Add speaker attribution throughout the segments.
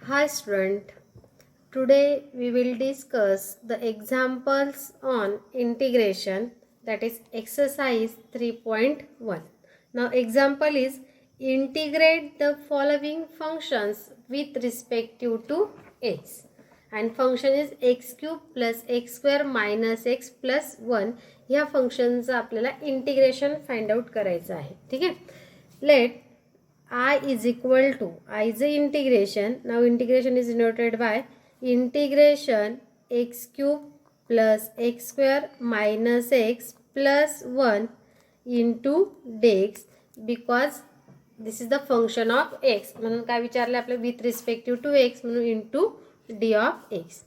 Speaker 1: Hi student, today we will discuss the examples on integration, that is exercise 3.1. Now example is integrate the following functions with respect to x, and function is x cube plus x square minus x plus 1. ह्या फंक्शनचं आपल्याला integration find out करायचं आहे. ठीक आहे. Let I is equal to, I is the integration. Now integration is denoted by integration x cube plus x square minus x plus 1 into dx, because this is the function of x. म्हणून काय विचारले आपले with respect to x म्हणून into d of x.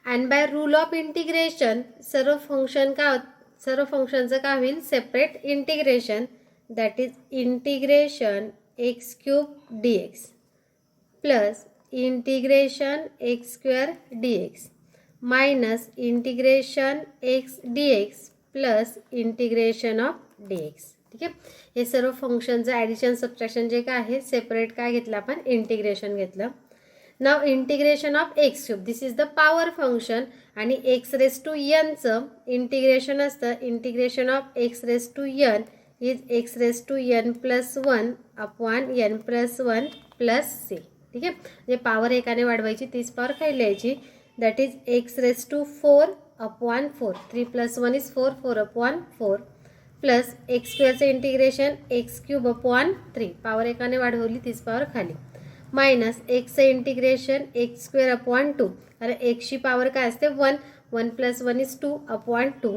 Speaker 1: And by rule of integration सर्व फंक्शनचं काय होईल, separate integration, that is integration x cube dx plus integration x square dx minus integration x dx plus integration of dx. ठीक आहे. हे सर्व फंक्शनचं addition subtraction जे काय आहे सेपरेट काय घेतलं आपण, इंटिग्रेशन घेतलं. Now integration of x cube, this is the power function, आणि एक्स रेस टू एनचं इंटिग्रेशन असतं. Integration of x raise to n is x raised to n plus 1 upon n plus 1 plus c. ठीक आहे. म्हणजे power एकाने वाढवायची, तीच power खाली लिहायची. That is x raised to 4 upon 4. 3 plus 1 is 4, 4 upon 4 plus x स्क्वेअरचं integration x cube upon 3, power एकाने वाढवली, तीच पॉवर खाली, मायनस एक्सचं इंटिग्रेशन एक्स स्क्वेअर अपॉन 2, कारण एक्सची पॉवर काय असते 1, 1 plus 1 is 2 upon 2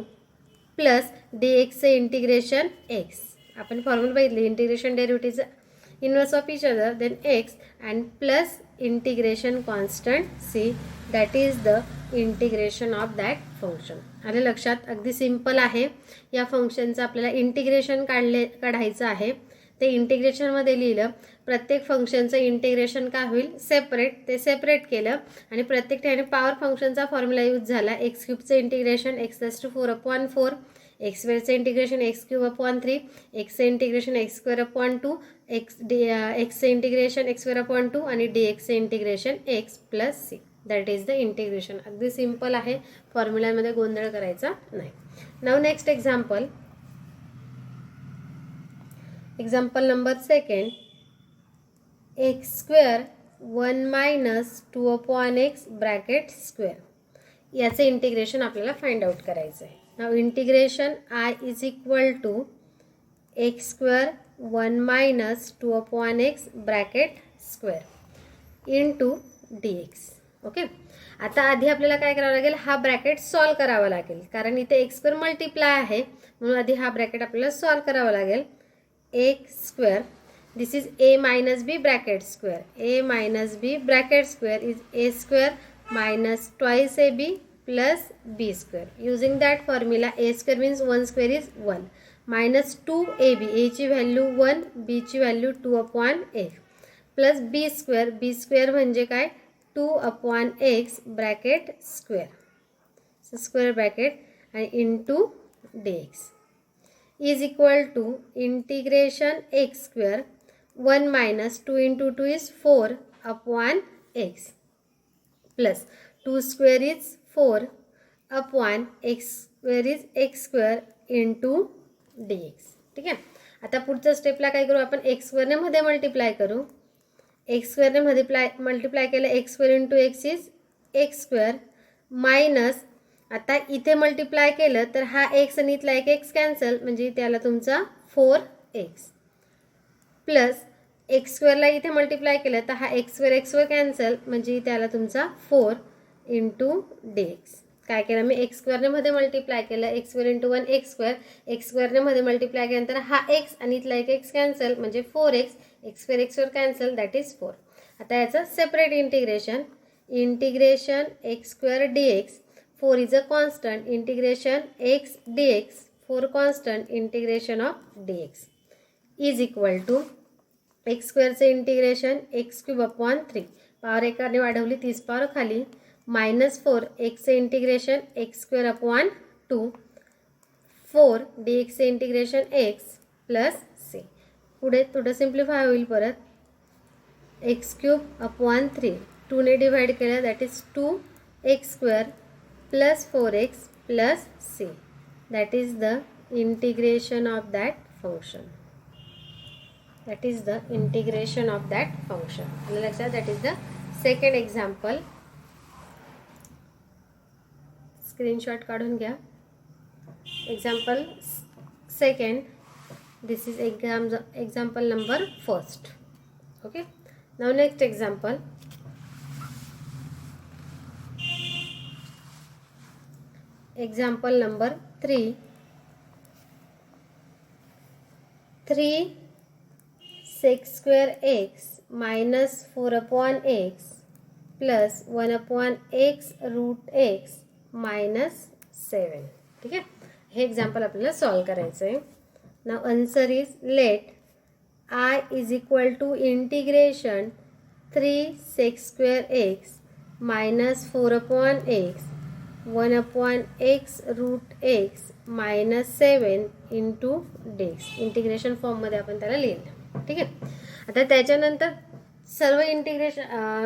Speaker 1: plus d एक्सचं इंटिग्रेशन एक्स. आपण फॉर्म्युला बघितली, इंटिग्रेशन डेरिव्हेटिव्हचं inverse of each other, then x and plus integration constant c, that is the integration of that function. आले लक्षात? अगदी सिम्पल आहे. या फंक्शनचं आपल्याला इंटिग्रेशन काढायचं आहे. ते इंटिग्रेशनमध्ये लिहिलं, प्रत्येक फंक्शनचं इंटिग्रेशन काय होईल, सेपरेट, ते सेपरेट केलं, आणि प्रत्येक ठिकाणी पॉवर फंक्शनचा फॉर्म्युला यूज झाला. एक्स क्यूबचं integration x plus to 4 upon 4, x स्क्वेअरचं इंटिग्रेशन एक्स क्यूब अपॉन 3, एक्सचं इंटिग्रेशन एक्स स्क्वेअर अपॉन 2, एक्सचं इंटिग्रेशन एक्स स्क्वेअर अपॉन 2, आणि डी एक्सचं integration x plus C. That is the integration. अगदी simple आहे, फॉर्म्युलामध्ये गोंधळ करायचा नाही. Now next example, example number 2, x square 1 minus 2 upon x bracket square. याचे इंटिग्रेशन आपल्याला फाइंड आउट करायचं आहे. Now integration I is equal to x square 1 minus 2 upon x bracket square into dx. Okay. आता आधी आपल्याला काय करावं लागेल, हा ब्रॅकेट सॉल्व करावा लागेल, कारण इथे x स्क्वेअर मल्टिप्लाय आहे, म्हणून आधी हा ब्रॅकेट आपल्याला सॉल्व करावा लागेल. x square, this is a minus b bracket square, a minus b bracket square is a square minus twice ab plus b square. Using that formula, a square means 1 square is 1 minus 2ab, a ची value 1, b ची value 2 upon x plus b square म्हणजे काय 2 upon x bracket square, so square bracket and into dx is equal to integration x square 1 minus 2 into 2 is 4 upon x plus 2 square is 4 upon x square is x square into dx. ठीक आहे. आता पुढच्या स्टेपला काय करू आपण, x स्क्वेअरने मध्ये multiply करू. x स्क्वेअरने मल्टिप्लाय केलं, x square into x is x square minus, आता इथे मल्टिप्लाय केलं तर हा एक्स आणि इथला एक एक्स कॅन्सल, म्हणजे त्याला तुमचा 4x प्लस एक्स स्क्वेअरला इथे मल्टिप्लाय केलं तर हा एक्स स्क्वेअर कॅन्सल, म्हणजे त्याला तुमचा 4 इंटू dx. काय केलं मी, एक्स स्क्वेअरने मध्ये मल्टिप्लाय केलं, एक्स स्क्वेअर इंटू 1 एक्स स्क्वेअरने मध्ये मल्टिप्लाय केल्यानंतर हा एक्स आणि इथला एक एक्स कॅन्सल, म्हणजे 4x, x square cancel, that is 4. आता याचं separate integration x square dx, 4 is a constant, integration x dx, 4 constant, integration of dx is equal to x squareचं integration x cube upon 3, power एकाने वाढवली, तीच power खाली, minus 4 एक्सचं integration x square upon 2, 4 dxचं integration x plus c. पुढे थोडं simplify होईल परत, x cube upon 3 2 ने डिवाइड केलं, that is 2x² plus 4x plus c. That is the integration of that function. That is the integration of that function. आलं लक्षात? That is the second example. Screenshot काढून घ्या. Example second. This is example number first. Okay. Now next example. Example number 3. 3 sec² x minus 4/x plus 1/x root x minus 7. ठीक आहे. हे example आपल्याला solve करायचं आहे. Now answer is, let I is equal to integration 3 sec² x minus 4/x 1/x root x minus 7 into dx. Integration फॉर्ममध्ये आपण त्याला लिहिलं. ठीक आहे. आता त्याच्यानंतर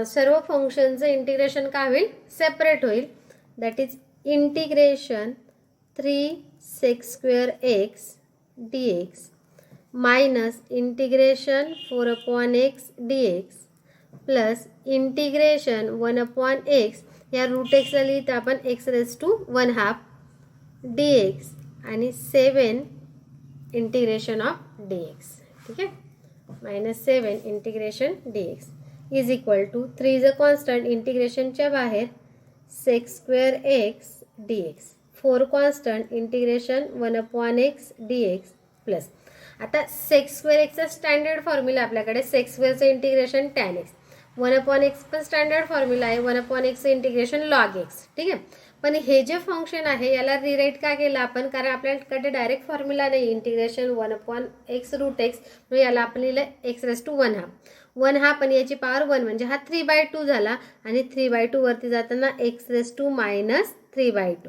Speaker 1: सर्व फंक्शनचं इंटिग्रेशन काय होईल? सेपरेट होईल. That is integration 3 sec² x dx minus integration 4/x dx plus integration 1/x या रूट एक्सला लिहिता आपण x⁻² dx आणि 7 इंटिग्रेशन ऑफ dx. ठीक आहे. -7 integration dx is equal to 3 is a constant, इंटिग्रेशनच्या बाहेर sec² x dx, 4 constant, integration 1/x dx plus. आता sec² x चा स्टँडर्ड फॉर्म्युला आपल्याकडे, sec²चं इंटिग्रेशन tan x, 1/x पण स्टँडर्ड फॉर्म्युला आहे, 1/x इंटिग्रेशन log x. ठीक आहे. पण हे जे फंक्शन आहे याला रिराईट का केलं आपण? कारण आपल्याकडे डायरेक्ट फॉर्म्युला नाही, इंटिग्रेशन 1/x रूट x, मग याला आपण लिहिलं x⁻² 1/2 आणि याची पॉवर 1 म्हणजे हा 3/2 झाला. आणि 3/2 वरती जाताना x⁻³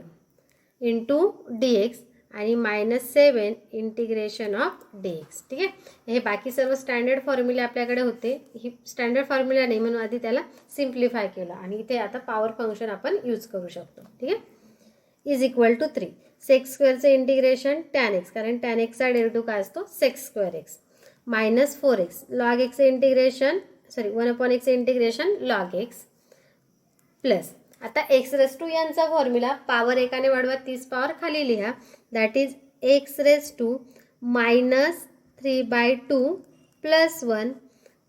Speaker 1: इंटू dx आणि -7 इंटिग्रेशन ऑफ dx. ठीक आहे. हे बाकी सर्व स्टँडर्ड फॉर्म्युले आपल्याकडे होते, ही स्टँडर्ड फॉर्म्युला नाही म्हणून आधी त्याला सिम्प्लिफाय केलं आणि इथे आता पॉवर फंक्शन आपण यूज करू शकतो. ठीक आहे. इज इक्वल टू 3 sec²चं इंटिग्रेशन tan x, कारण tan x चा डेरिव्हेटिव्ह काय असतो? sec² x minus 4x log x integration 1/x integration log x plus. आता x⁻² यांचा फॉर्म्युला पॉवर एकाने वाढवा, 30 पॉवर खाली लिहा. That is x⁻³ -3/2 plus 1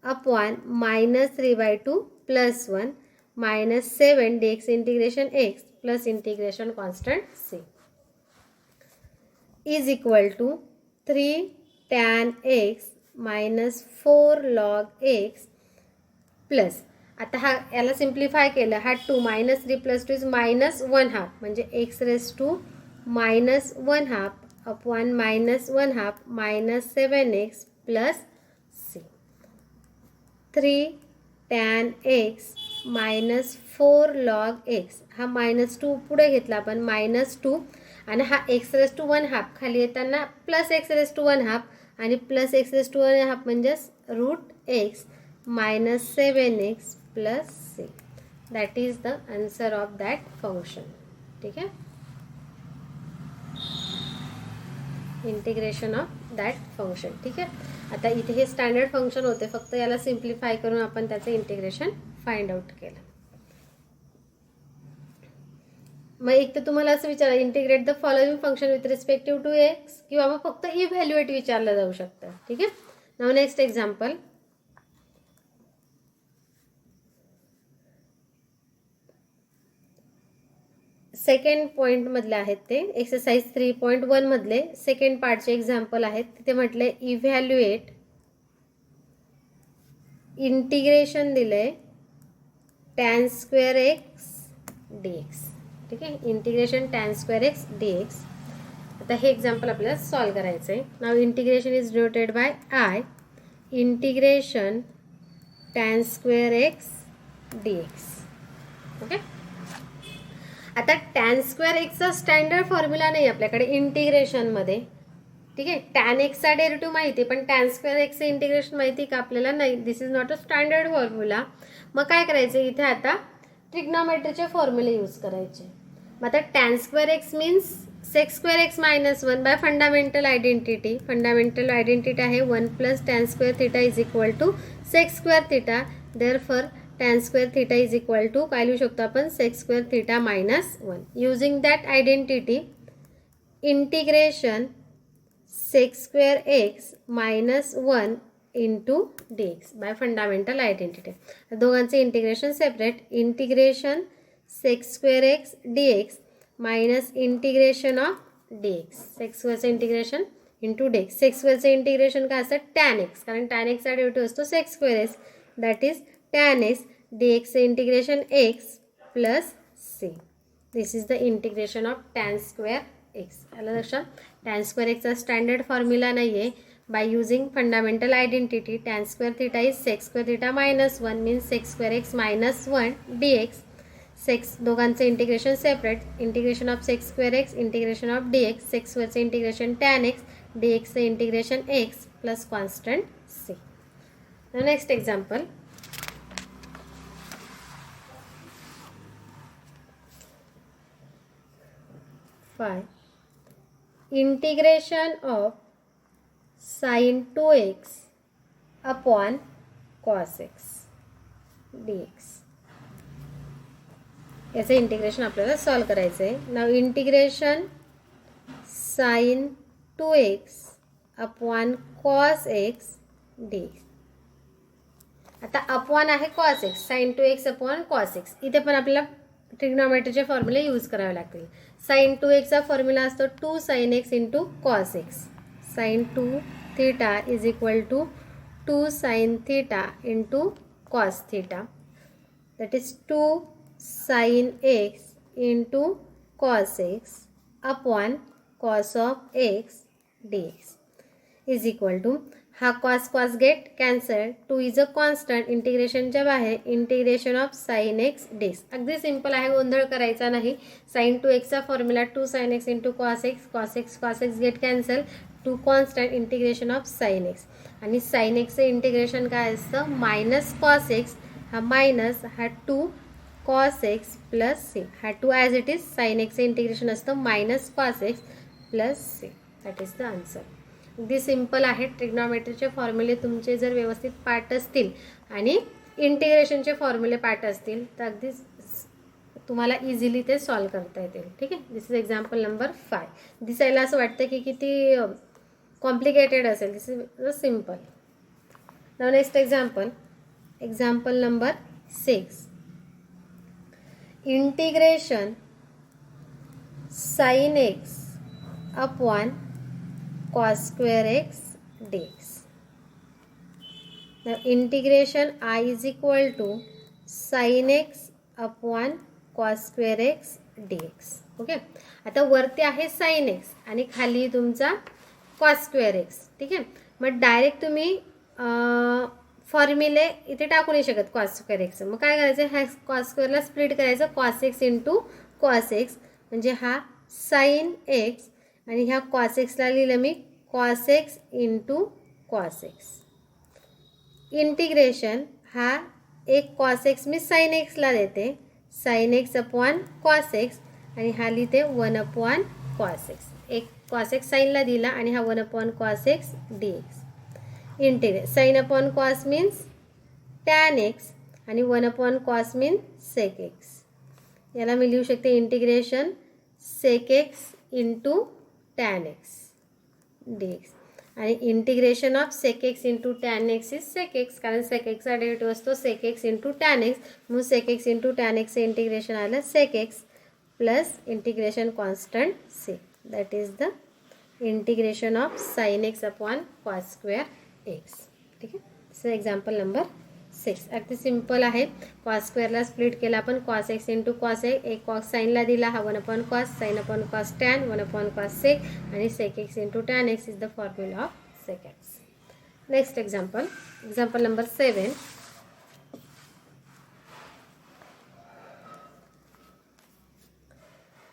Speaker 1: upon -3/2 plus 1 -7 dx integration x plus integration constant c is equal to 3 tan x -4 log x plus. आता हा याला simplify केलं, हा 2 -3 + 2 इज -1/2 म्हणजे x⁻² -1/2 अपॉन -1/2 -7x प्लस c. 3 tan x -4 log x, हा -2 पुढे घेतला आपण -2 आणि हा x⁻² खाली येताना प्लस x⁻² आणि प्लस x⁻² म्हणजे रूट x -7x प्लस c. That is the answer of that function. ठीक आहे. Integration of that function. ठीक आहे. आता इथे हे स्टँडर्ड फंक्शन होते, फक्त याला सिम्प्लिफाय करून आपण त्याचं इंटिग्रेशन फाइंड आउट केलं. मग एक तर तुम्हाला असं विचारलं, integrate the following function with respective to x, किंवा मग फक्त इव्हॅल्युएट विचारलं जाऊ शकतं. ठीक आहे. Now next example. Second point मधले आहेत ते, एक्सरसाइज 3.1 मधले सेकंड पार्टचे एक्झाम्पल आहेत. तिथे म्हटले इव्हॅल्युएट इंटिग्रेशन दिले tan² x dx. ठीक आहे. Integration tan² x dx. आता हे एक्झाम्पल आपल्याला सॉल्व करायचं आहे. Now integration is denoted by I integration tan² x dx. Okay. आता tan² x चा स्टँडर्ड फॉर्म्युला नाही आपल्याकडे इंटिग्रेशनमध्ये, ठीक आहे. टॅन एक्सचा डेरिव्हेटिव्ह माहिती आहे, पण टॅन स्क्वेअर एक्सचं इंटिग्रेशन माहिती का आपल्याला? नाही. This is not a standard formula. मग काय करायचं इथे? आता ट्रिग्नॉमेट्रीचे फॉर्म्युले यूज करायचे. मग आता tan square x means sec square x minus 1 by fundamental identity. Fundamental identity आहे 1 plus tan square theta is equal to sec square theta. Therefore tan square theta is equal to काय लिहू शकतो आपण? Sec square theta minus 1. Using that identity integration sec square x minus 1 into d x by fundamental identity. दोघांचे integration separate. Integration sec square x d x minus integration of d x. Sec स्क्वेअरचं integration into d x. Sec स्क्वेअरचं integration काय असतं? Tan x, कारण tan एक्सचा derivative असतो sec square x, that is tan x. D एक्सचं integration x plus c. This is the integration of tan square x. आलं लक्षात? टॅन स्क्वेअर एक्सचा स्टँडर्ड फॉर्म्युला नाही आहे. By using fundamental identity tan square theta is sec square theta minus 1 means sec square x minus 1 d x. सेक्स दोघांचं integration separate. Integration of sec square x integration of d x. Sec स्क्वेअरचं integration tan x, d एक्सचं integration x plus constant c. Next example. Integration of sine 2x upon cos x d x. याचं integration आपल्याला solve करायचं आहे. Now integration sine 2x upon cos x d x. आता upon आहे cos x, sine 2x upon cos x. इथे पण आपल्याला ट्रिग्नॉमेट्रीचे फॉर्म्युले use करावे लागतील. साइन 2xचा फॉर्म्युला असतो 2 sine x into cos x. Sine 2 theta is equal to 2 sine theta into cos theta. That is 2 sine x into cos x upon cos of x d x is equal to हा cos cos get cancel. 2 is a constant. इंटिग्रेशनच्या बाहेर integration of sine x d x. अगदी simple आहे, गोंधळ करायचा नाही. Sine 2xचा formula 2 sine x into cos x. Cos x get cancel. 2 constant integration of sine x. आणि साइन एक्सचं इंटिग्रेशन काय असतं? Minus cos x. हा मायनस हा 2 कॉस एक्स प्लस सी. हा 2 ॲज इट इज. साइन एक्सचं इंटिग्रेशन असतं minus cos x plus C. That is the answer. अगदी सिंपल आहे. ट्रिग्नॉमेट्रीचे फॉर्म्युले तुमचे जर व्यवस्थित पाठ असतील आणि इंटिग्रेशनचे फॉर्म्युले पाठ असतील तर अगदी तुम्हाला इझिली ते सॉल्व करता येतील. ठीक आहे. This is example number 5. दिसायला असं वाटतं की किती कॉम्प्लिकेटेड असेल. This is simple. Now next example. Example number 6. Integration sine x upon cos square x dx. Now integration I is equal to sin x upon cos square x dx. Okay. आता वरती आहे sin x आणि खाली तुमचा cos square x. ठीक आहे. मग direct तुम्ही फॉर्म्युले इथे टाकू नाही शकत cos square x. मग काय करायचं? ह्या cos स्क्वेअरला स्प्लिट करायचं. cos x into cos x म्हणजे हा sin x आणि ह्या कॉस एक्सला लिहिलं मी cos x into cos x. Integration हा एक कॉस एक्स मी साइन एक्सला देते. Sine x upon cos x आणि हा लिहिते 1 अपॉन कॉस एक्स. एक कॉस एक्स साईनला दिला आणि हा 1 upon cos x d x. Integrate sine upon cos means tan x आणि 1 upon cos means sec x. याला मी लिहू शकते integration sec x into tan x d x. आणि integration of sec x into tan x is sec x, कारण sec एक्सचा derivative असतो sec x into tan x. म्हणून sec x into tan एक्सचं integration आलं sec x plus integration constant c. That is the integration of sine x upon cos square x. ठीक आहे. So example number 6. अगदी simple आहे. Cos स्क्वेअरला split केला आपण cos x into cos x. एक cos साईनला दिला हा 1 upon cos. Sine upon cos tan 1 upon cos sec आणि sec x into tan x is the formula of sec x. Next example. Example number 7.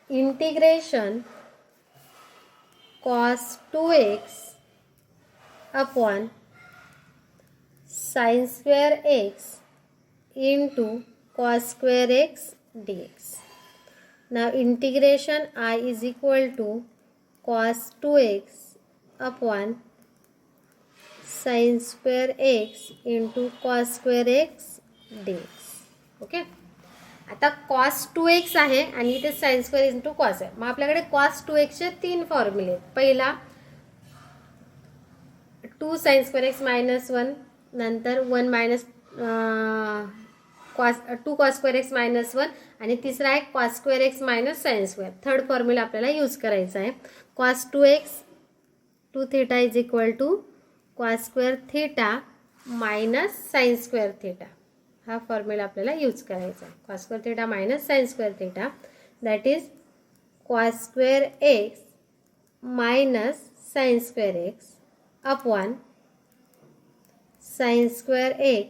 Speaker 1: Integration cos 2x upon sin square x into cos square x dx. Now integration I is equal to cos 2x upon sin square x into cos square x dx. Okay, आता cos 2x आहे आणि इथे sin square into cos आहे. मग आपल्याकडे cos 2x चे 3 फॉर्म्युले आहेत. पहिला 2 sin square x minus 1, नंतर 1 minus 2 cos square x minus 1 आणि तिसरा आहे cos square x minus sin square. Third formula आपल्याला यूज करायचा आहे. cos 2x 2 theta is equal to cos square theta minus sin square theta. हा formula आपल्याला use करायचा आहे. cos square theta minus sin square theta, that is cos square x minus sin square x upon sin square x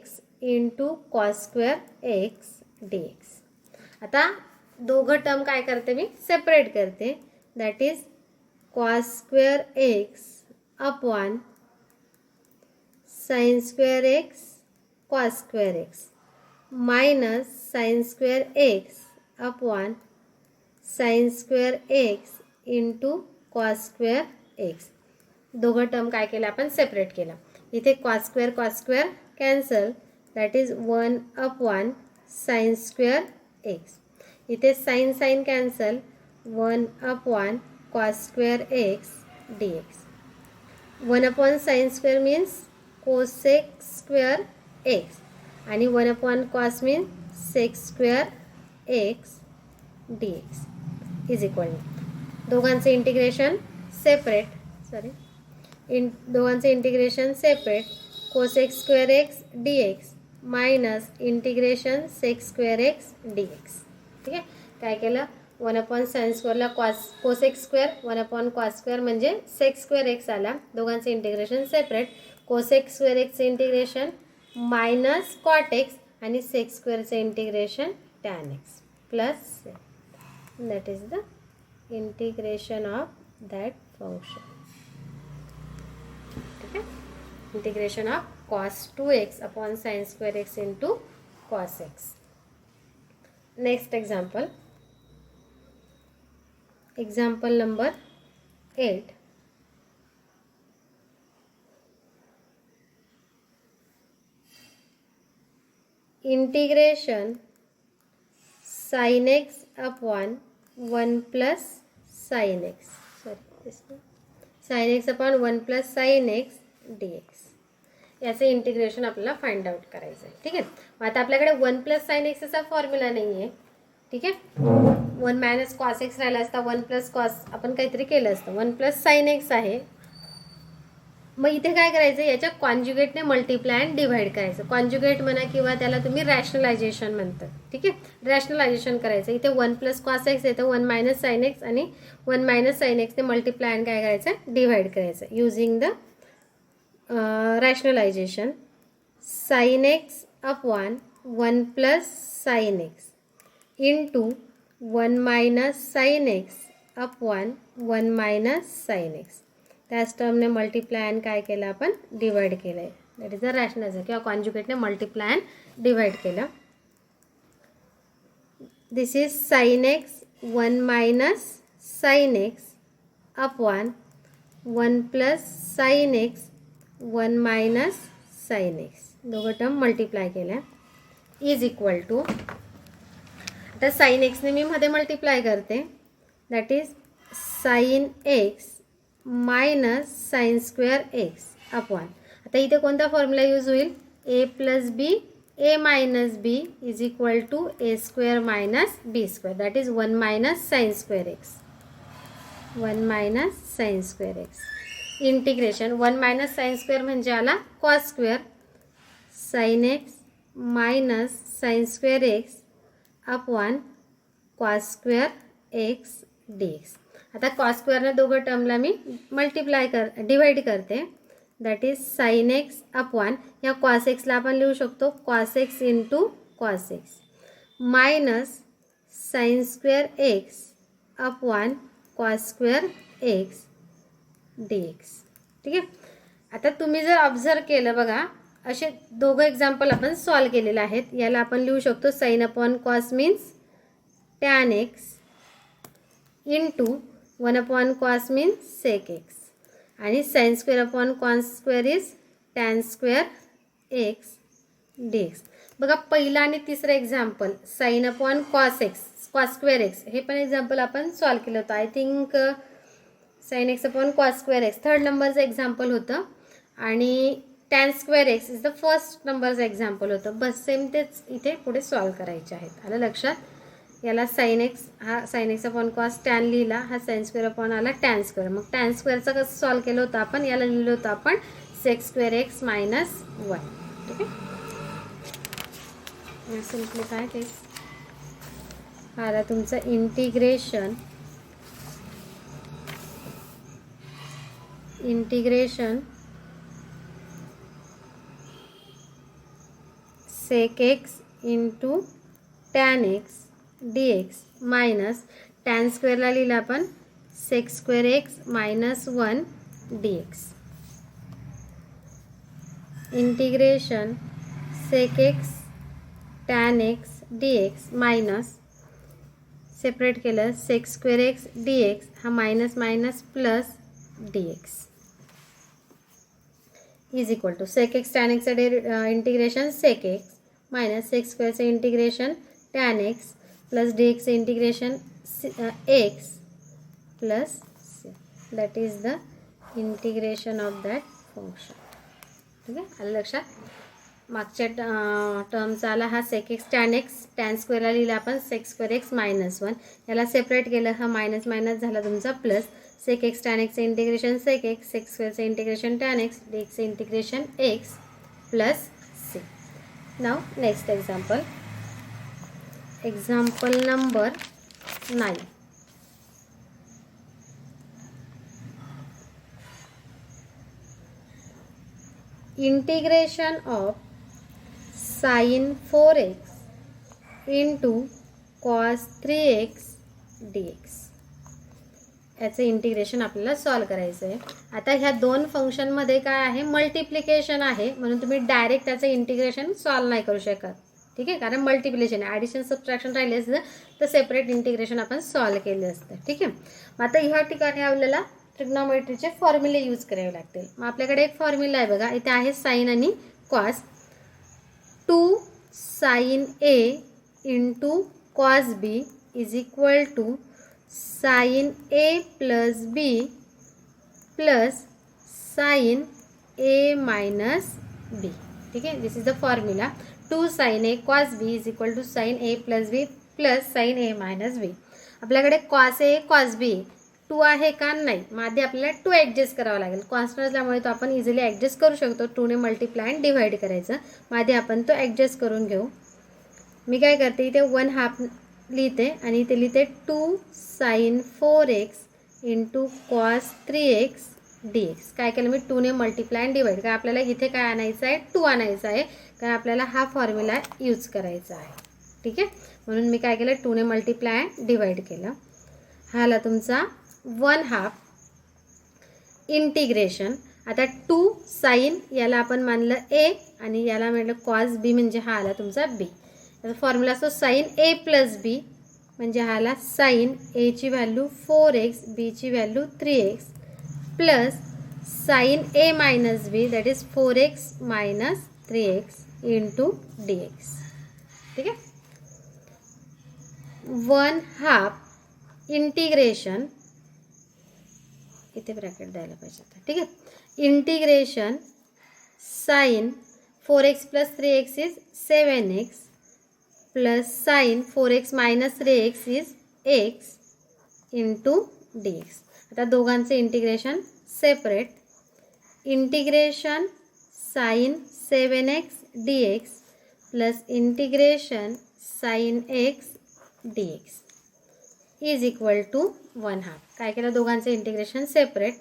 Speaker 1: into cos square x dx. आता दोघं term काय करते मी separate करते. That is cos square x upon sin square x cos square x minus sin square x upon sin square x into cos square x. दोघं term काय केलं आपण separate केलं. इथे cos square cancel, that is 1 upon sin square x. इथे sin cancel, 1 upon cos square x dx. 1 upon sin square means cosec square x आणि 1 upon cos means sec square x dx is equal to दोघांचे integration separate दोघांचे integration separate cosec square x dx minus integration sec square x dx. ठीक आहे, काय केलं 1 upon sin स्क्वेअरला cosec square 1 upon cos square म्हणजे sec square x आला. दोघांचे integration separate cosec square x चे इंटिग्रेशन मायनस cot x आणि sec स्क्वेअरचे integration tan x plus that is the integration of that function. ठीक आहे, integration of cos 2x upon sin square x into cos x. Next example number 8. Integration sin x upon 1 plus sin x. Sin x upon 1 plus sin x dx. याचे integration आपल्याला find out करायचं आहे. ठीक आहे, मग आता आपल्याकडे 1 plus sign एक्सचा फॉर्म्युला नाही आहे. ठीक आहे, 1 मायनस कॉस एक्स राहिला असता, 1 प्लस कॉस आपण काहीतरी केलं असतं. 1 प्लस साइन एक्स आहे. मग इथे काय करायचं, याच्या कॉन्जुगेटने मल्टिप्लाय अँड डिव्हाइड करायचं. कॉन्जुगेट म्हणा किंवा त्याला तुम्ही रॅशनलायझेशन म्हणतात. ठीक आहे, रॅशनलायझेशन करायचं. इथे 1 प्लस कॉस एक्स येतं, 1 मायनस साइन एक्स आणि 1 मायनस साइन एक्सने मल्टिप्लाय अँड काय करायचं डिव्हाइड करायचं. Using the rationalization, sin x upon 1 plus sin x into 1 minus sin x upon 1 minus sin x. त्याच टर्मने मल्टिप्लाय अँड काय केलं आपण डिवाइड केलं आहे. दॅट इज द रॅशनलायझेशन किंवा कॉन्जुगेटने मल्टिप्लाय अँड डिवाइड केलं. दिस is sin x 1 minus sin x upon 1 plus sin x 1 minus sine x. दोघं term multiply केल्या इज इक्वल टू, आता साइन एक्सने मी मध्ये मल्टिप्लाय करते. That is sine x minus sine square x upon, आता इथे कोणता फॉर्म्युला यूज होईल, a plus b a minus b is equal to a square minus b square. That is 1 minus sine square x, 1 minus sine square x. Integration 1 minus sine square म्हणजे आला cos square sine x minus sine square x upon cos square x d x. आता cos स्क्वेअरने दोघं टर्मला मी divide करते. That is sine x upon, या cos एक्सला आपण लिहू शकतो cos x into cos x minus sine square x upon cos square x dx. ठीक आहे. आता तुम्ही जर ऑब्झर्व केलं बघा, असे दोघं एक्झाम्पल आपण सॉल्व केलेले आहेत. याला आपण लिहू शकतो sine upon cos means tan x into 1 upon cos means sec x आणि sine square upon cos square is tan square x dx. बघा पहिला आणि तिसरं example sine upon cos x cos square x हे पण एक्झाम्पल आपण solve केलं होतं. I think sine x upon cos square x third नंबरचं एक्झाम्पल होतं आणि tan square x is the first नंबरचं एक्झाम्पल होतं. बस सेम तेच इथे पुढे सॉल्व करायचे आहेत. आलं लक्षात. याला साइन एक्स हा sine x upon cos tan लिहिला, हा साइन स्क्वेअर अपॉन आला टॅन स्क्वेअर. मग टॅन स्क्वेअरचं कसं सॉल्व केलं होतं आपण, याला लिहिलं होतं आपण सेक स्क्वेअर एक्स मायनस 1. ठीक आहे. Simplify this. हा आला तुमचं integration sec x into tan x dx minus tan स्क्वेअरला लिहिलं आपण sec square x minus 1 dx. Integration sec x tan x dx minus separate केलं सेक स्क्वेअर एक्स dx हा minus minus plus dx is equal to sec x tan एक्सचं integration sec x minus sec स्क्वेअरचं integration tan x plus dx integration x plus that is the integration of that function. ठीक आहे. आलं लक्षात. मागच्या टर्मचा आला हा सेक x tan स्क्वेअरला लिहिला आपण सेक स्क्वेअर एक्स मायनस 1. याला सेपरेट केलं, हा मायनस मायनस झाला तुमचा plus sec x tan एक्सचं integration sec x sec स्क्वेअरचं इंटिग्रेशन टॅन एक्स dxचं integration x plus c. Now next example number 9. Integration of sine 4x into cos 3x dx. याचं integration आपल्याला solve करायचं आहे. आता ह्या दोन फंक्शनमध्ये काय आहे, मल्टिप्लिकेशन आहे, म्हणून तुम्ही डायरेक्ट त्याचं इंटिग्रेशन सॉल्व नाही करू शकत. ठीक आहे. कारण मल्टिप्लिकेशन आहे, ॲडिशन सबट्रॅक्शन राहिले असतं तर सेपरेट इंटिग्रेशन आपण सॉल्व केले असतं. ठीक आहे. मग आता ह्या ठिकाणी आपल्याला ट्रिग्नोमेट्रीचे फॉर्म्युले यूज करावे लागतील. मग आपल्याकडे एक फॉर्म्युला आहे बघा, इथे आहे साइन आणि cos. 2 sine A into cos B is equal to sine A plus B plus sine A minus B. ठीक आहे. This is the formula. 2 sine A cos B is equal to sine A plus B plus sine A minus B. आपल्याकडे cos ए cos बी 2 आहे का, नाही. मग आधी आपल्याला 2 adjust करावं लागेल. कॉन्स्टंट असल्यामुळे तो आपण इझिली ॲडजस्ट करू शकतो. 2ने मल्टिप्लाय अँड डिव्हाइड करायचं. मग आधी आपण तो ॲडजस्ट करून घेऊ. मी काय करते, इथे 1/2 लिहिते आणि इथे लिहिते 2 sign 4x into cos 3x dx. काय केलं मी, 2ने मल्टिप्लाय अँड डिवाइड. काय आपल्याला इथे काय आणायचं आहे, 2 आणायचं आहे, कारण आपल्याला हा फॉर्म्युला यूज करायचा आहे. ठीक आहे. म्हणून मी काय केलं, 2ने मल्टिप्लाय अँड डिवाइड केलं. हा आला तुमचा 1/2 इंटिग्रेशन. आता 2 साइन याला आपण मानलं ए आणि याला म्हटलं कॉस बी, म्हणजे हा आला तुमचा बी. त्याचा फॉर्म्युला असतो साइन ए प्लस बी, म्हणजे हा आला साइन एची व्हॅल्यू 4x बीची value 3x plus sine A minus b that is 4x minus 3x into dx. ठीक आहे. 1/2 इंटिग्रेशन, इथे ब्रॅकेट द्यायला पाहिजे आता. ठीक आहे. Integration sine 4x plus 3x is 7x plus sine 4x minus 3x is x into dx. आता दोघांचे integration separate. Integration sine 7x dx plus integration sine x dx is equal to 1/2. काय केलं, दोघांचे इंटिग्रेशन सेपरेट.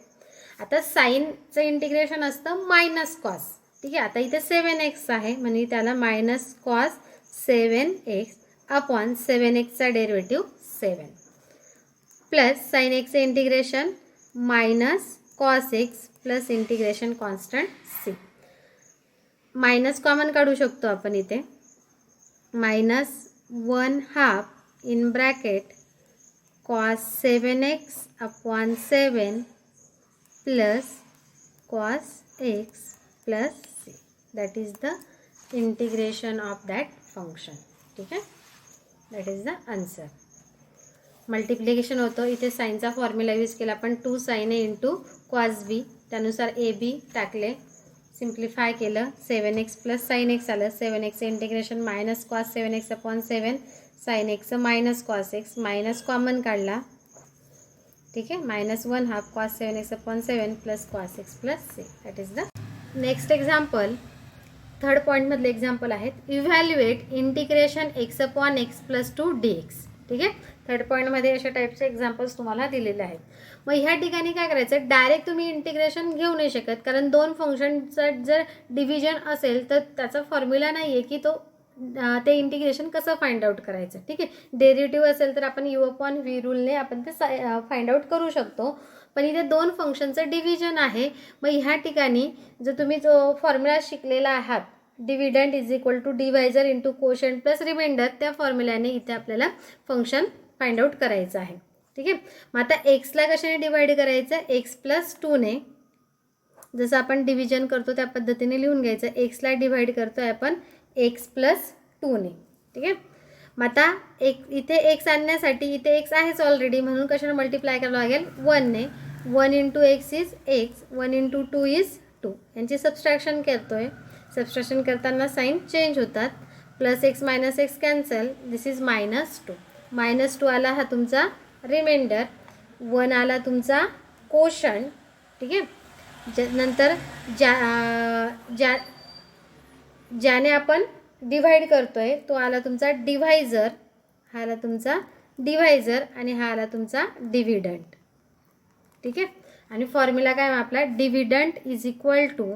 Speaker 1: आता साइनचं integration असतं minus cos. ठीक आहे. आता इथे 7x आहे म्हणजे त्याला मायनस कॉस 7x अपॉन 7xचा डेरिव्हेटिव्ह 7 प्लस साइन एक्सचं integration minus cos x plus integration constant c. Minus common काढू शकतो आपण इथे. -1/2 in bracket cos 7x upon 7 plus cos x plus c. That is the integration of that function. ठीक आहे, that is the answer. Multiplication होतं. इथे साईनचा formula use केला आपण 2 sin a into cos b. त्यानुसार ए बी टाकले, simplify केलं. 7x plus sign x आलं. 7x integration minus cos 7x upon 7 sine x minus cos x, minus common काढला. ठीक आहे, -1/2 cos 7x upon 7 plus cos x plus C. That is the next example. Third पॉईंटमधले example आहेत. Evaluate integration x upon x plus 2 dx. ठीक आहे, third पॉईंटमध्ये अशा टाईपचे एक्झाम्पल्स तुम्हाला दिलेले आहेत. मग ह्या ठिकाणी काय करायचं, डायरेक्ट तुम्ही इंटिग्रेशन घेऊ नाही शकत, कारण दोन फंक्शनचं जर डिव्हिजन असेल तर त्याचा फॉर्म्युला नाही आहे की ते इंटिग्रेशन कसं फाइंड आउट करायचं. ठीक आहे, डेरिव्हेटिव्ह असेल तर आपण यू अपॉन व्ही रूलने आपण ते फाइंड आउट करू शकतो. पण इथे दोन फंक्शनचं डिव्हिजन आहे. मग ह्या ठिकाणी जर तुम्ही जो फॉर्म्युला शिकलेला आहात, dividend is equal to divisor into quotient plus remainder, त्या फॉर्म्युल्याने इथे आपल्याला फंक्शन फाइंड आउट करायचं आहे. ठीक आहे, मग आता एक्सला कशाने डिवाइड करायचं, एक्स प्लस 2ने. जसं आपण डिव्हिजन करतो त्या पद्धतीने लिहून घ्यायचं. एक्सला डिवाइड करतो आहे आपण एक्स प्लस 2ने. ठीक आहे, मग आता इथे एक्स आणण्यासाठी इथे एक्स आहेच ऑलरेडी, म्हणून कशाने मल्टिप्लाय करावं लागेल, 1ने. 1 into x is x, 1 into 2 is 2. यांची सबस्ट्रॅक्शन करतो आहे. सबस्ट्रॅक्शन करताना साईन चेंज होतात. Plus x minus x cancel, this is -2. -2 आला हा तुमचा रिमाइंडर, 1 आला तुमचा कोशंट. ठीक आहे, नंतर ज्याने आपण डिव्हाइड करतोय तो आला तुमचा डिव्हायझर, हा आला तुमचा डिव्हायझर आणि हा आला तुमचा डिव्हिडंड. ठीक आहे, आणि फॉर्म्युला काय आपला, डिव्हिडंड इज इक्वल टू,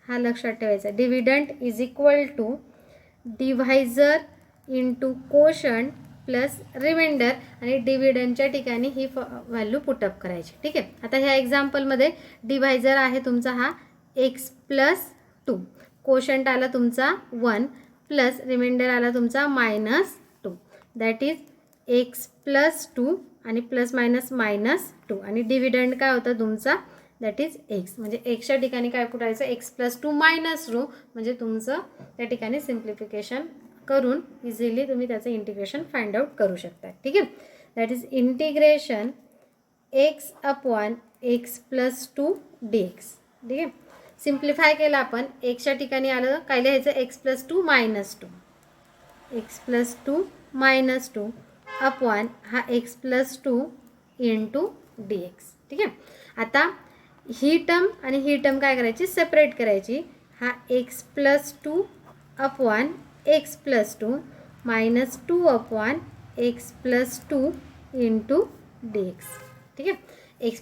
Speaker 1: हा लक्षात ठेवायचा, dividend is equal to divisor into quotient plus remainder, आणि डिव्हिडंडच्या ठिकाणी ही व्हॅल्यू पुटअप करायची. ठीक आहे, आता ह्या एक्झाम्पलमध्ये डिव्हायझर आहे तुमचा हा एक्स प्लस 2, कोशंट आला तुमचा 1 प्लस रिमाइंडर आला तुमचा -2. दॅट इज एक्स प्लस 2 आणि प्लस मायनस -2, आणि डिव्हिडंड काय होतं तुमचा, दॅट इज एक्स. म्हणजे एक्सच्या ठिकाणी काय पुटायचं, एक्स प्लस 2 -2, म्हणजे तुमचं त्या ठिकाणी सिम्प्लिफिकेशन करून इझिली तुम्ही त्याचं इंटिग्रेशन फाइंड आउट करू शकता. ठीक आहे, that is integration x upon x plus 2 dx. ठीक आहे, सिम्प्लिफाय केलं आपण. एक्सच्या ठिकाणी आलं काय लिहायचं, x plus 2 -2, x plus 2 -2 upon हा एक्स प्लस 2 इंटू dx. ठीक आहे, आता ही टर्म आणि ही टर्म काय करायची, सेपरेट करायची. हा x plus 2 upon x plus 2 -2 upon x plus 2 into dx. ठीक आहे, x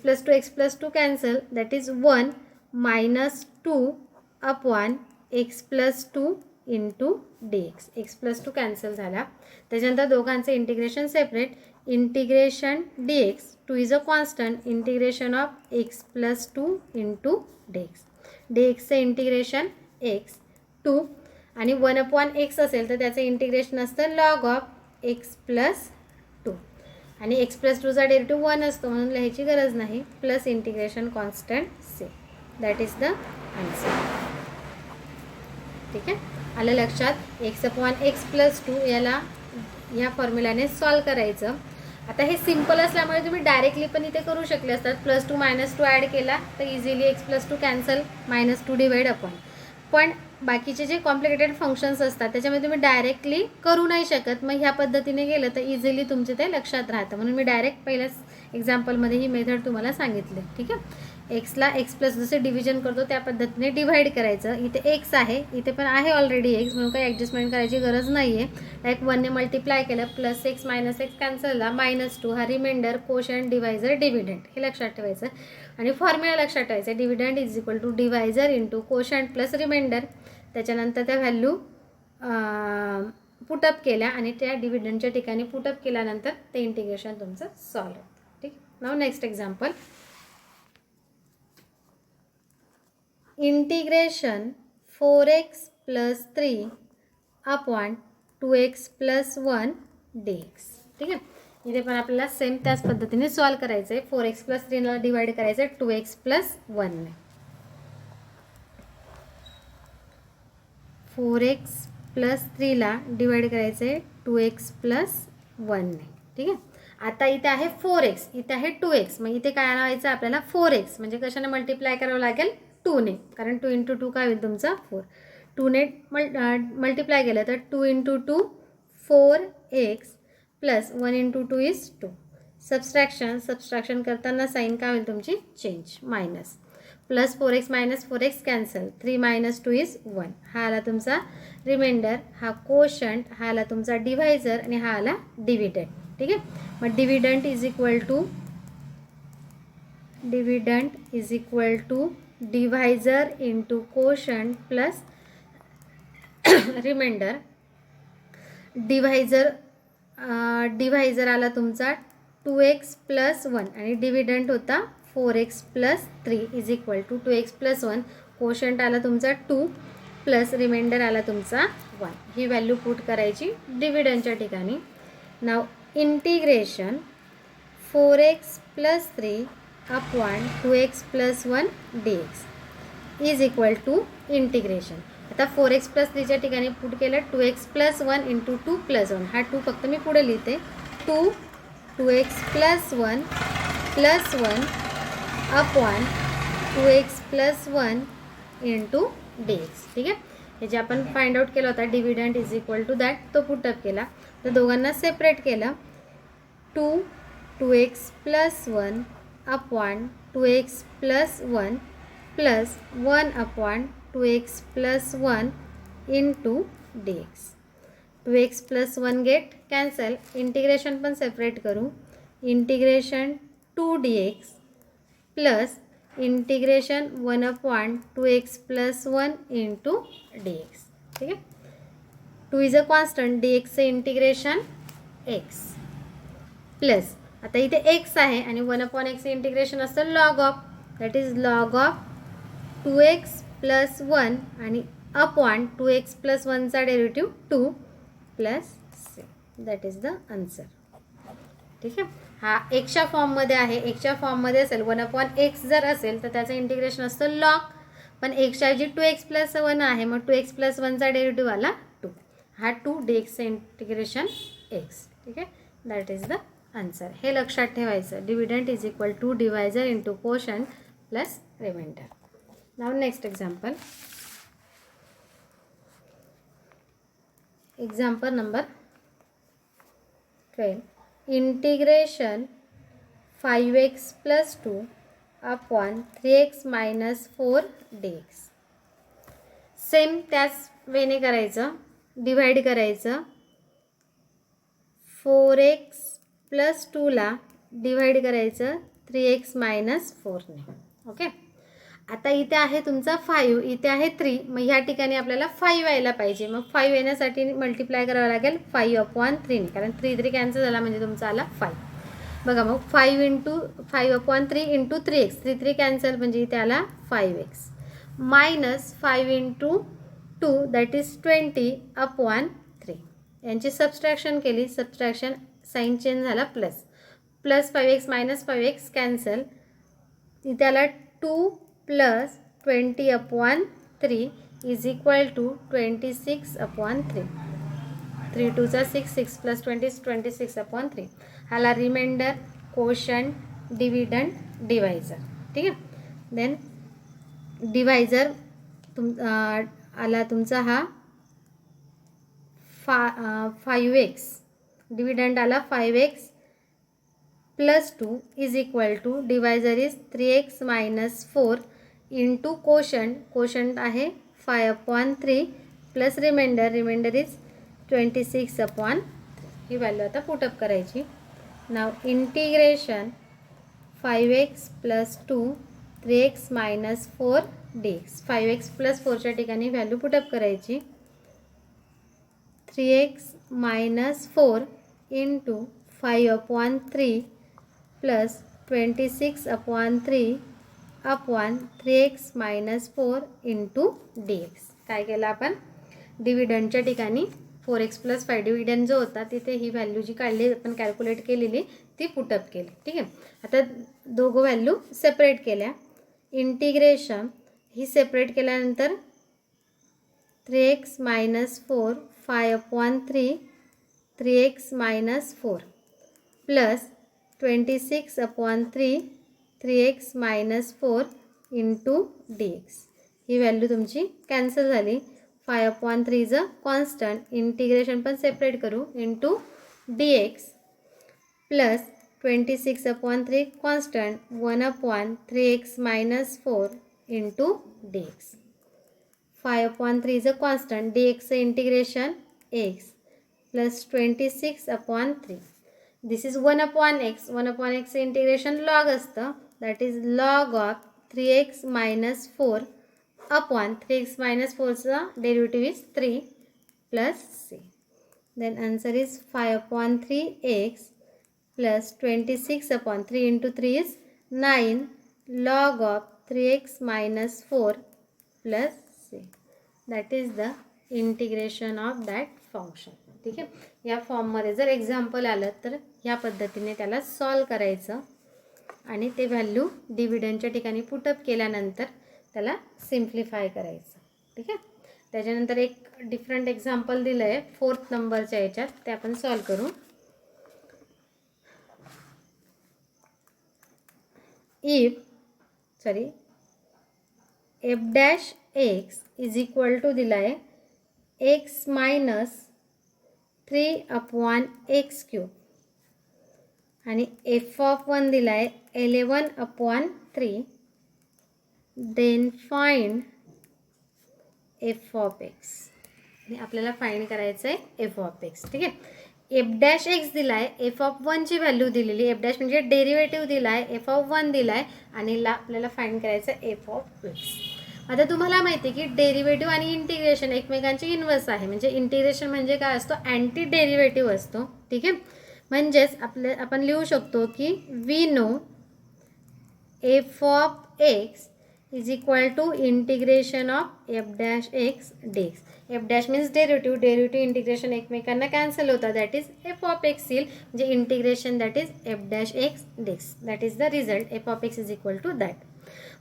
Speaker 1: plus 2 cancel, that is 1 -2 upon x plus 2 into dx. X plus 2 cancel झाला. त्याच्यानंतर दोघांचं integration separate. Integration dx, 2 is a constant, integration of x plus 2 into dx. dxचं integration x 2, आणि 1 upon x असेल तर त्याचं इंटिग्रेशन असतं log of x plus 2, आणि एक्स प्लस 2चा डेरिव्हेटिव्ह 1 असतो म्हणून लिहायची गरज नाही, plus integration constant c. That is the answer. ठीक आहे, आलं लक्षात. एक्स अपॉन एक्स प्लस 2 याला ह्या फॉर्म्युलाने सॉल्व करायचं. आता हे सिम्पल असल्यामुळे तुम्ही डायरेक्टली पण इथे करू शकले असतात. +2 -2 ॲड केला तर easily x plus 2 cancel, -2 divide upon. पण बाकीचे जे कॉम्प्लिकेटेड फंक्शन्स असतात त्याच्यामध्ये तुम्ही डायरेक्टली करू नाही शकत. मग ह्या पद्धतीने गेलं तर इझिली तुमचे ते लक्षात राहतं, म्हणून मी डायरेक्ट पहिल्याच एक्झाम्पलमध्ये ही मेथड तुम्हाला सांगितली. ठीक आहे, एक्सला एक्स प्लस जसे डिव्हिजन करतो त्या पद्धतीने डिव्हाइड करायचं. इथे एक्स आहे, इथे पण आहे ऑलरेडी एक्स, म्हणून काही ॲडजस्टमेंट करायची गरज नाही आहे. डायरेक्ट 1ने मल्टिप्लाय केलं, प्लस एक्स मायनस एक्स कॅन्सलला, -2 हा रिमाइंडर, कोशंट, डिव्हायझर, डिव्हिडंड हे लक्षात ठेवायचं. आणि फॉर्म्युला लक्षात ठेवायचं, dividend is equal to divisor into quotient plus remainder. त्याच्यानंतर त्या व्हॅल्यू पुटअप केल्या आणि त्या डिव्हिडंडच्या ठिकाणी पुटअप केल्यानंतर ते इंटिग्रेशन तुमचं सॉल्व होतं. ठीक, now next example. Integration 4x plus 3 upon 2x plus 1 dx. ठीक आहे, इथे पण आपल्याला सेम त्याच पद्धतीने सॉल्व करायचं आहे. 4x प्लस 3ला डिवाइड करायचं आहे 2x प्लस 1ने. 4x प्लस 3ला डिवाइड करायचं आहे 2x प्लस 1ने. ठीक आहे, आता इथे आहे 4x, इथे आहे 2x, मग इथे काय आणायचं आपल्याला 4x, म्हणजे कशाने मल्टिप्लाय करावं लागेल 2ने, कारण 2 × 2 काय होईल तुमचा 4. 2ने मल्टिप्लाय केलं तर 2 × 2 4x प्लस 1 × 2 इज 2. सबस्ट्रॅक्शन करताना साईन काय होईल तुमची change, minus. Plus 4x minus 4x cancel, 3 minus 2 is 1. हा आला तुमचा रिमाइंडर, हा कोशंट, हा आला तुमचा डिव्हायझर आणि हा आला डिव्हिडंट. ठीक आहे, मग dividend is equal to divisor into quotient plus remainder. Divisor आला तुमचा 2x प्लस 1 आणि डिव्हिडंट होता 4x plus 3 is equal to 2x plus 1. Quotient आला तुमचा 2 प्लस रिमाइंडर आला तुमचा 1. ही व्हॅल्यू पुट करायची डिव्हिडंटच्या ठिकाणी. Now integration 4x plus 3 upon 2x plus 1 dx is equal to integration. आता 4x प्लस 3च्या ठिकाणी पुट केलं 2x प्लस 1 इंटू 2 प्लस 1. हा 2 फक्त मी पुढे लिहिते. 2x plus 1 plus 1 upon 2x plus 1 into dx. ठीक आहे, हे जे आपण फाइंड आउट केला होता dividend is equal to that, तो पुटअप केला. तर दोघांना सेपरेट केलं. 2x plus 1 upon 2x plus 1 plus 1 upon 2x plus 1 into dx. 2x plus 1 get cancel. Integration पण सेपरेट करू. Integration 2 dx plus integration 1 upon 2x plus 1 into dx. ठीक आहे, 2 is a constant, dx चे integration x plus, आता इथे x आहे आणि 1 upon x integration असतं log of, that is log of 2x plus 1 आणि अपॉन 2x प्लस 1चा derivative 2 plus c. That is the answer. ठीक आहे, हा एक्सच्या फॉर्ममध्ये आहे. एक्सच्या फॉर्ममध्ये असेल 1 अपॉन x जर असेल तर त्याचं इंटिग्रेशन असतं लॉग, पण एक्सच्या ऐवजी 2x प्लस 1 आहे, मग 2x प्लस 1चा डेरिव्हेटिव्ह आला 2. हा 2 dxचं इंटिग्रेशन x. ठीक आहे, दॅट इज द आन्सर. हे लक्षात ठेवायचं. Dividend is equal to divisor into quotient plus remainder. Now next example. Example number 12. Integration 5x plus 2 upon 3x minus 4 dx. Same त्याच वेने करायचं. डिवाइड करायचं. 4x प्लस 2ला डिवाइड करायचं 3x मायनस 4ने. ओके, आता इथे आहे तुमचा 5, इथे आहे 3, मग ह्या ठिकाणी आपल्याला 5 यायला पाहिजे. मग 5 येण्यासाठी मल्टिप्लाय करावं लागेल 5 अपॉन 3ने, कारण 3 3 कॅन्सल झाला म्हणजे तुमचा आला 5. बघा, मग 5 अपॉन 3 इंटू 3x, 3 3 कॅन्सल म्हणजे इथे आला 5x minus 5 into 2 that is 20 upon 3. यांची सबस्ट्रॅक्शन केली, सबस्ट्रॅक्शन साईन चेंज झाला plus. Plus 5x minus 5x cancel, इथे आला 2 plus 20 upon 3 is equal to 26 upon 3. 3 2 6, 6 प्लस 20 26 अपॉन 3. हाला रिमाइंडर, कोशंट, डिव्हिडंट, डिव्हायझर. ठीक आहे, देन डिव्हायझर आला तुमचा हा 5x, डिव्हिडंट आला 5x plus 2 is equal to divisor is 3x minus 4 into quotient आहे 5 upon 3 plus remainder is 26 upon 3. ही व्हॅल्यू आता पुटअप करायची. Now integration 5x plus 2 3x minus 4 dx. 5x plus 4च्या ठिकाणी व्हॅल्यू पुटअप करायची. 3x minus 4 into 5 upon 3 plus 26 upon 3 upon 3x minus 4 into d x. काय केलं आपण, डिव्हिडंडच्या ठिकाणी 4x प्लस 5 डिव्हिडंड जो होता तिथे ही व्हॅल्यू जी काढली आपण कॅल्क्युलेट केलेली ती पुटअप केली. ठीक आहे. आता दोघं व्हॅल्यू सेपरेट केल्या. इंटिग्रेशन ही सेपरेट केल्यानंतर 3x minus 4 5 upon 3x minus 4 plus 26 upon 3x minus 4 into d x. ही व्हॅल्यू तुमची कॅन्सल झाली. 5 upon 3 is a constant, integration पण सेपरेट करू, into d x plus 26 upon 3 constant 1 upon 3x minus 4 into d x. 5 upon 3 is a constant, d एक्सचं integration x plus 26 upon 3. This is 1 upon x. 1 upon x integration log असतं, that is log of 3x minus 4 upon 3x minus 4चा derivative is 3 plus c. Then answer is 5 upon 3x plus 26 upon 3 into 3 is 9 log of 3x minus 4 plus c. That is the integration of that function. ठीक आहे. या फॉर्ममध्ये जर example आलं तर ह्या पद्धतीने त्याला सॉल्व करायचं आणि ते व्हॅल्यू डिव्हिडंडच्या ठिकाणी पुटअप केल्यानंतर त्याला सिम्प्लिफाय करायचं. ठीक आहे. त्याच्यानंतर एक डिफरंट एक्झाम्पल दिलं आहे 4th नंबरच्या याच्यात, ते आपण सॉल्व करू. F dash x is equal to दिला आहे x minus 3 upon x cube आणि एफ ऑफ 1 दिला आहे 11 upon 3. Then find f of x. आणि आपल्याला फाइंड करायचं आहे एफ ऑफ एक्स. ठीक आहे. एफ डॅश एक्स दिला आहे, एफ ऑफ 1ची व्हॅल्यू दिलेली, एफ डॅश म्हणजे डेरिव्हेटिव्ह दिला आहे, एफ ऑफ 1 दिला आहे आणि आपल्याला फाइंड करायचं आहे एफ ऑफ एक्स. आता तुम्हाला माहिती आहे की डेरिव्हेटिव्ह आणि इंटिग्रेशन एकमेकांचे इन्व्हर्स आहे. म्हणजे इंटिग्रेशन म्हणजे काय असतो, अँटी डेरिव्हेटिव्ह असतो. ठीक आहे. म्हणजेच आपण लिहू शकतो की we know f of x is equal to integration of f dash x d x. F dash means derivative, derivative integration एकमेकांना कॅन्सल होतात, that is f of x येईल. म्हणजे integration that is f dash x d x. That is the result. F of x is equal to that.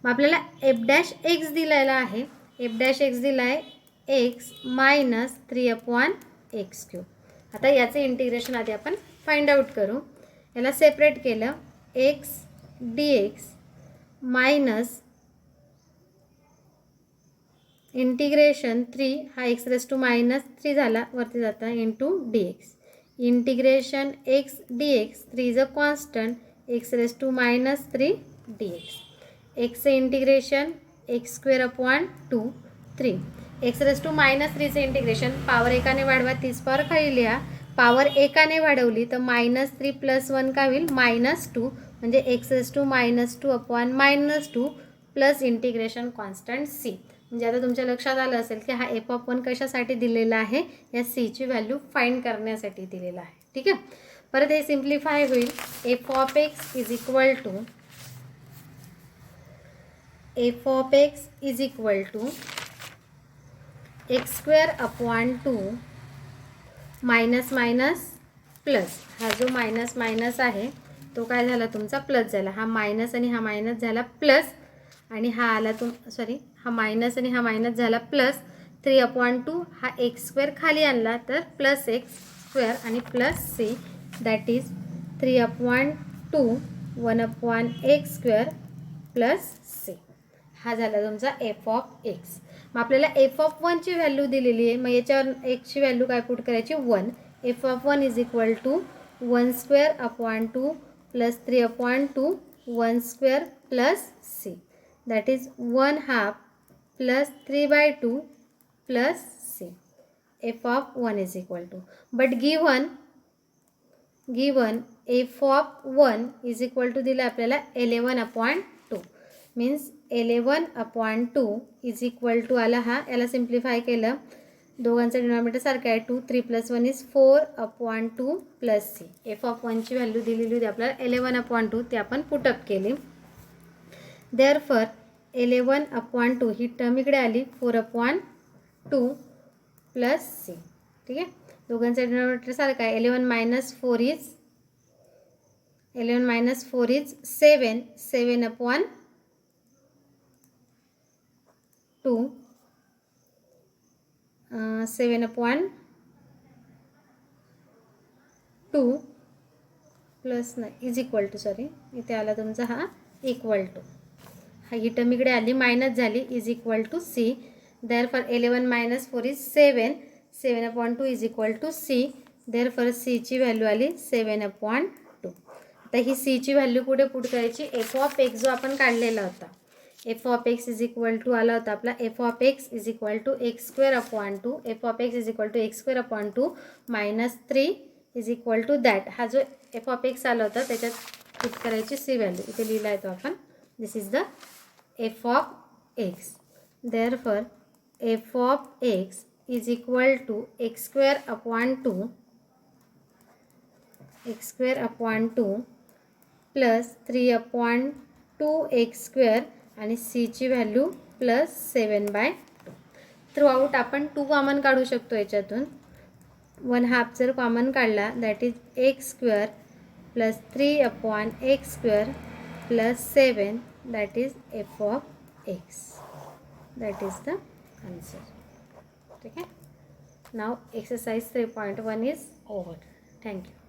Speaker 1: मग आपल्याला F dash x दिलेला आहे, F dash x दिला आहे x minus 3 upon x cube. आता याचं इंटिग्रेशन आधी आपण फाइंड आउट करू. याला सेपरेट केलं, x d x minus integration 3 हा एक्स रेस टू मायनस 3 झाला वरती जाता into d x. Integration x d x 3 is a constant, x raise to minus 3 d x. एक्सचं integration x square upon 2 3. X raise to minus 3चं integration power एकाने वाढवा, 30 power खाली लिहा. Power एकाने वाढवली तर मायनस 3 प्लस 1 काय होईल, मायनस 2. म्हणजे x raise to minus 2 upon minus 2 plus integration constant c. म्हणजे आता तुमच्या लक्षात आलं असेल की हा एफ ऑफ 1 कशासाठी दिलेला आहे, या सीची व्हॅल्यू फाइंड करण्यासाठी दिलेला आहे. ठीक आहे. परत हे सिम्प्लिफाय होईल. F of x is equal to f of x is equal to x square upon 2 minus minus plus. हा जो मायनस मायनस आहे तो काय झाला तुमचा प्लस झाला. हा मायनस आणि हा मायनस झाला प्लस आणि हा आला हा मायनस आणि हा मायनस झाला प्लस. 3 अपॉन 2 हा एक्स स्क्वेअर खाली आणला तर प्लस एक्स स्क्वेअर आणि plus C. That is 3 upon 2 1 upon x square plus c. हा झाला तुमचा एफ ऑफ एक्स. मग आपल्याला एफ ऑफ 1ची व्हॅल्यू दिलेली आहे, मग याच्यावर एक्सची व्हॅल्यू काय पुट करायची 1. F of 1 is equal to 1 square upon 2 plus 3 upon 2 1 square plus C. That is 1/2 plus 3/2 plus C. F of 1 is equal to, but given f of 1 is equal to दिलं आपल्याला 11 upon 2. Means 11 upon 2 is equal to आला हा. याला simplify केलं, दोघांचं denominator सारखं आहे. 2 3 plus 1 is 4 upon 2 plus C. F of 1ची व्हॅल्यू दिलेली होती आपल्याला 11 अपॉन 2, ते आपण पुटअप केली. देअरफॉर 11/2 ही टर्म इकडे आली 4/2 प्लस सी. ठीक आहे, दोघांचा डिनॉमिनेटर सारखा आहे. 11 - 4 इज 7. 7/2 7/2 प्लस नाही इज इक्वल टू, सॉरी इथे आला तुमचा हा इक्वल टू, हा ही टर्म इकडे आली मायनस झाली, is equal to c. Therefore 11 - 4 is 7. 7/2 is equal to c. Therefore सीची व्हॅल्यू आली 7/2. आता ही सीची व्हॅल्यू कुठे पुट करायची, एफ ऑफ एक्स जो आपण काढलेला होता, f of x is equal to आला होता आपला f of x is equal to x²/2. F of x is equal to x²/2 -3 is equal to that. हा जो एफ ऑफ एक्स आला होता त्याच्यात पुट करायची सी व्हॅल्यू, इथे लिहिला आहे तो आपण. This is the F of x. Therefore F of x is equal to x²/2 plus 3/2x² आणि सीची व्हॅल्यू प्लस 7/2. थ्रू आउट आपण 2 कॉमन काढू शकतो याच्यातून. 1/2 जर कॉमन काढला that is x² plus 3/x² plus 7, that is f of x. That is the answer. ठीक आहे, नाव एक्सरसाइज 3.1 इज ओव्हर. थँक्यू.